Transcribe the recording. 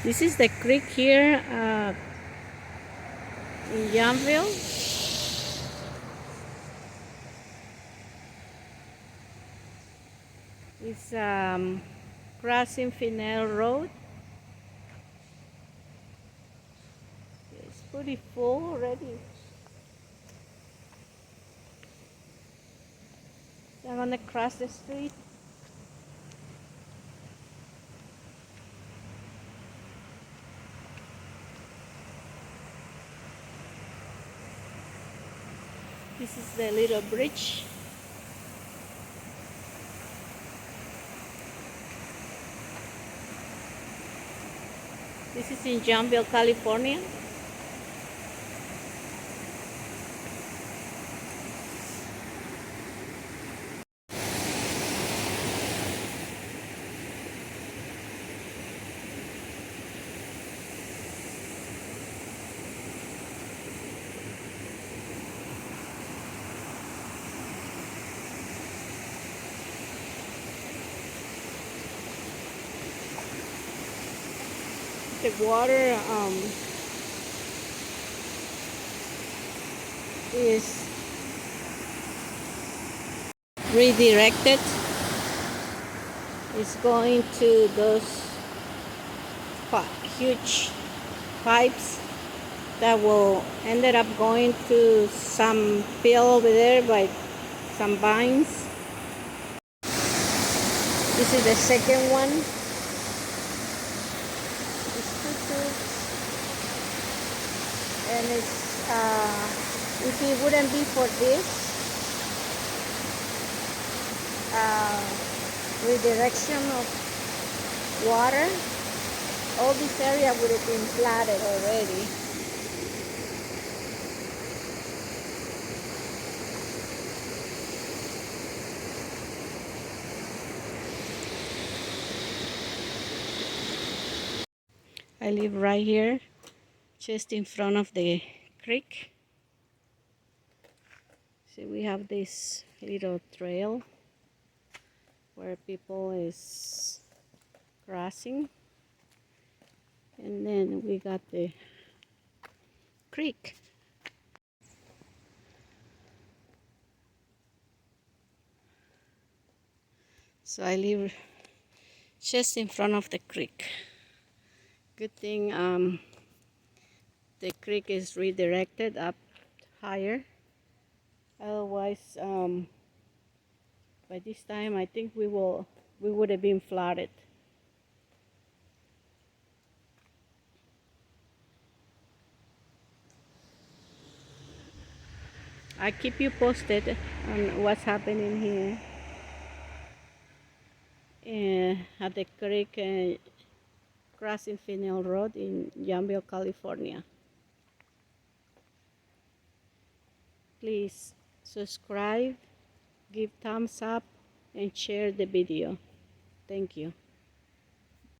This is the creek here in Yountville. It's crossing Finale Road. It's pretty full already. So I'm gonna cross the street. This is the little bridge. This is in Yountville, California. The water is redirected. It's going to those huge pipes that will ended up going to some field over there by some vines. This is the second one. It's two tubes, and it's if it wouldn't be for this redirection of water, all this area would have been flooded already. I live right here, just in front of the creek. See, we have this little trail where people is crossing, and then we got the creek. So I live just in front of the creek. Good thing the creek is redirected up higher. Otherwise, by this time, I think we would have been flooded. I keep you posted on what's happening here at the creek crossing Finale Road in Yountville, California. Please subscribe, give thumbs up, and share the video. Thank you.